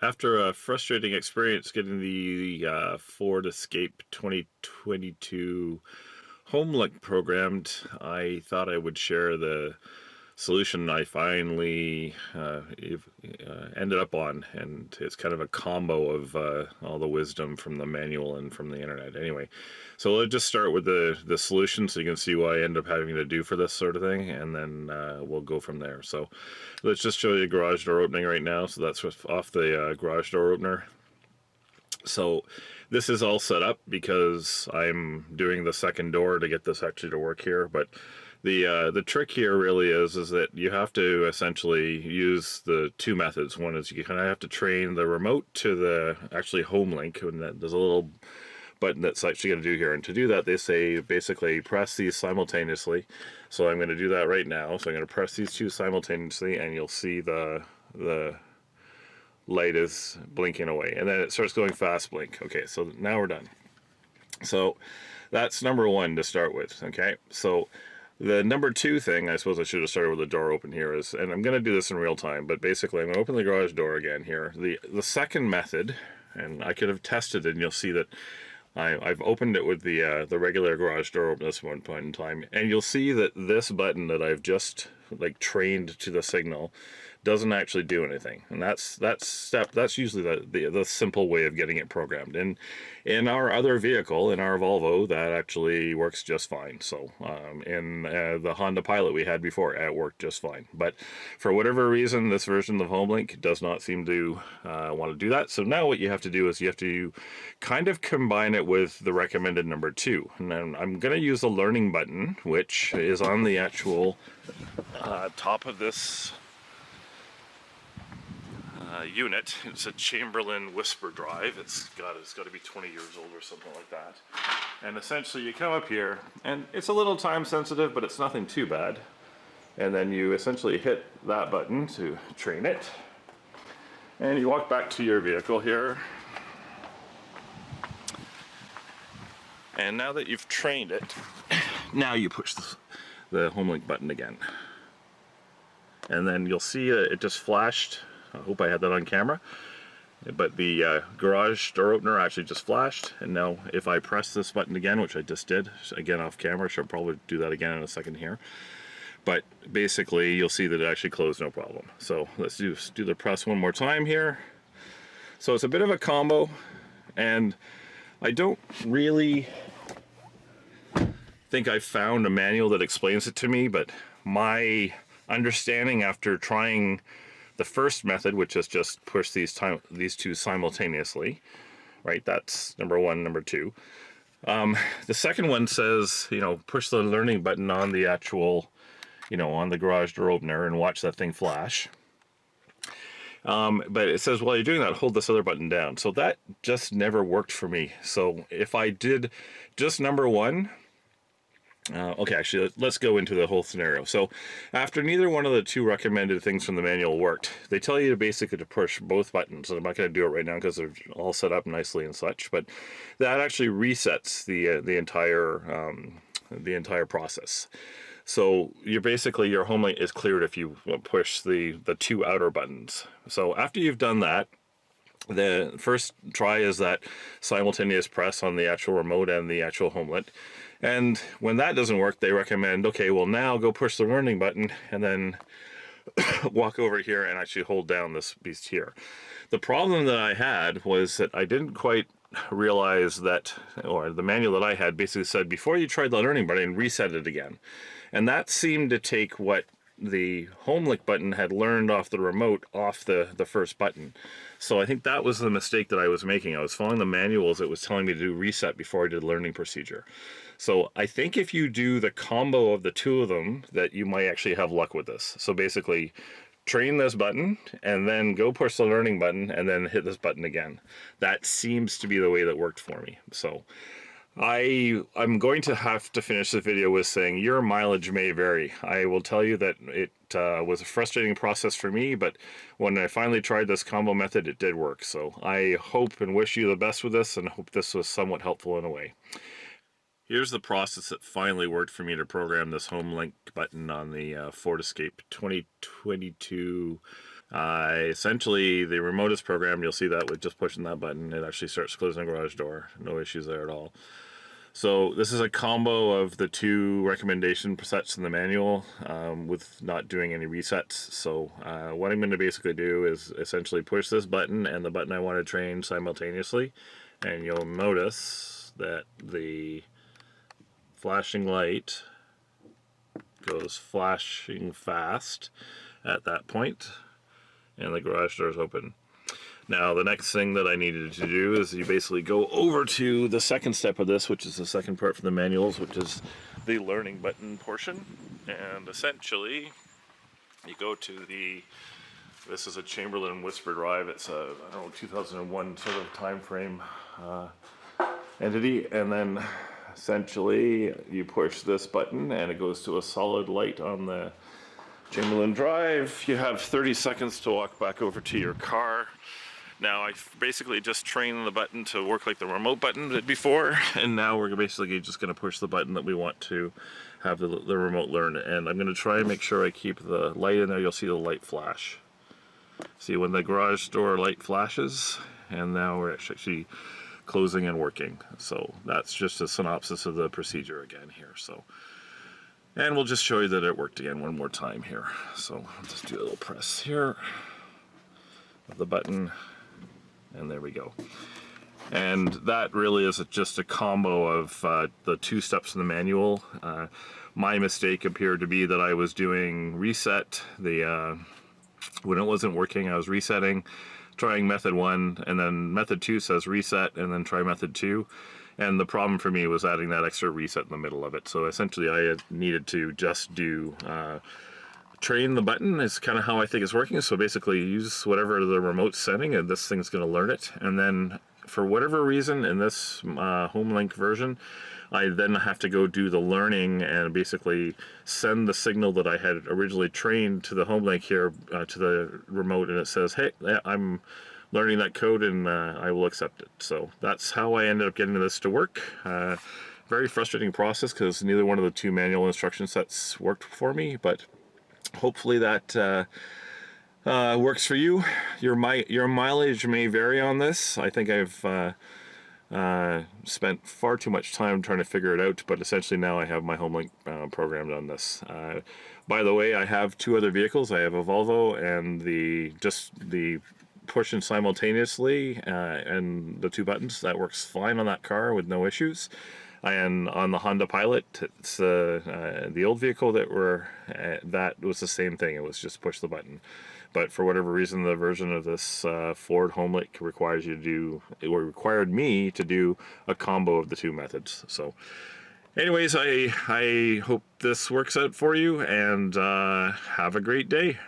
After a frustrating experience getting the Ford Escape 2022 Homelink programmed, I thought I would share the solution I finally ended up on, and it's kind of a combo of all the wisdom from the manual and from the internet. Anyway, so let's just start with the solution so you can see what I end up having to do for this sort of thing, and then we'll go from there. So let's just show you garage door opening right now. So that's off the garage door opener. So this is all set up because I'm doing the second door to get this actually to work here. But the trick here really is that you have to essentially use the two methods. One is you kind of have to train the remote to the actually Homelink, and there's a little button that's actually going to do here. And to do that, they say basically press these simultaneously. So I'm going to do that right now. So I'm going to press these two simultaneously, and you'll see the light is blinking away, and then it starts going fast blink. Okay, so now we're done. So that's number one to start with. Okay, so the number two thing, I suppose I should have started with the door open here, is, and I'm going to do this in real time, but basically I'm going to open the garage door again here. The second method, and I could have tested it, and you'll see that I've opened it with the regular garage door open this one point in time, and you'll see that this button that I've just like trained to the signal doesn't actually do anything, and that's usually the simple way of getting it programmed. And in our other vehicle, in our Volvo, that actually works just fine. So in the Honda Pilot we had before, it worked just fine. But for whatever reason, this version of Homelink does not seem to want to do that. So now what you have to do is you have to kind of combine it with the recommended number two. And then I'm going to use the learning button, which is on the actual top of this unit. It's a Chamberlain Whisper Drive. It's got to be 20 years old or something like that. And essentially you come up here, and it's a little time sensitive, but it's nothing too bad. And then you essentially hit that button to train it. And you walk back to your vehicle here. And now that you've trained it, now you push the Homelink button again. And then you'll see it just flashed. I hope I had that on camera. But the garage door opener actually just flashed. And now if I press this button again, which I just did, again off camera, so I'll probably do that again in a second here. But basically you'll see that it actually closed no problem. So let's do the press one more time here. So it's a bit of a combo, and I don't really think I've found a manual that explains it to me, but my understanding after trying the first method, which is just push these two simultaneously, right? That's number one. Number two, the second one says, push the learning button on the actual, on the garage door opener and watch that thing flash. But it says while you're doing that, hold this other button down. So that just never worked for me. So if I did just number one, okay, actually, let's go into the whole scenario. So after neither one of the two recommended things from the manual worked, they tell you basically to push both buttons. And I'm not going to do it right now because they're all set up nicely and such, but that actually resets the entire process. So your Homelink is cleared if you push the two outer buttons. So after you've done that, the first try is that simultaneous press on the actual remote and the actual Homelink. And when that doesn't work, they recommend, okay, well now go push the learning button and then walk over here and actually hold down this beast here. The problem that I had was that I didn't quite realize that, or the manual that I had basically said, before you try the learning button, reset it again. And that seemed to take what the Homelink button had learned off the remote off the first button. So I think that was the mistake that I was making. I was following the manuals. It was telling me to do reset before I did learning procedure. So I think if you do the combo of the two of them, that you might actually have luck with this. So basically, train this button and then go push the learning button and then hit this button again. That seems to be the way that worked for me. So I'm going to have to finish the video with saying your mileage may vary. I will tell you that it was a frustrating process for me, but when I finally tried this combo method, it did work. So I hope and wish you the best with this, and hope this was somewhat helpful in a way. Here's the process that finally worked for me to program this Homelink button on the Ford Escape 2022 Essentially, the remote is programmed. You'll see that with just pushing that button, it actually starts closing the garage door. No issues there at all. So this is a combo of the two recommendation sets in the manual with not doing any resets. So what I'm going to basically do is essentially push this button and the button I want to train simultaneously. And you'll notice that the flashing light goes flashing fast at that point, and the garage door is open. Now the next thing that I needed to do is you basically go over to the second step of this, which is the second part for the manuals, which is the learning button portion. And essentially you go to this is a Chamberlain Whisper Drive. It's a, I don't know, 2001 sort of time frame entity, and then essentially you push this button and it goes to a solid light on the Chamberlain Drive. You have 30 seconds to walk back over to your car. Now I basically just trained the button to work like the remote button did before, and now we're basically just going to push the button that we want to have the remote learn. And I'm going to try and make sure I keep the light in there. You'll see the light flash. See when the garage door light flashes, and now we're actually closing and working. So that's just a synopsis of the procedure again here. So, and we'll just show you that it worked again one more time here. So I'll just do a little press here of the button. And there we go. And that really is just a combo of the two steps in the manual. My mistake appeared to be that I was doing reset. When it wasn't working, I was resetting, trying method 1, and then method 2 says reset, and then try method 2. And the problem for me was adding that extra reset in the middle of it. So essentially I had needed to just do train the button is kind of how I think it's working. So basically use whatever the remote's setting and this thing's going to learn it. And then for whatever reason in this Homelink version, I then have to go do the learning and basically send the signal that I had originally trained to the Homelink here to the remote, and it says, hey, I'm learning that code and I will accept it. So that's how I ended up getting this to work. Very frustrating process because neither one of the two manual instruction sets worked for me, but hopefully that works for you. Your mileage may vary on this. I think I've spent far too much time trying to figure it out, but essentially now I have my Homelink programmed on this. By the way, I have two other vehicles. I have a Volvo and just the push and simultaneously and the two buttons. That works fine on that car with no issues. And on the Honda Pilot, it's the old vehicle that was the same thing. It was just push the button. But for whatever reason, the version of this Ford Homelink required me to do a combo of the two methods. So anyways, I hope this works out for you, and have a great day.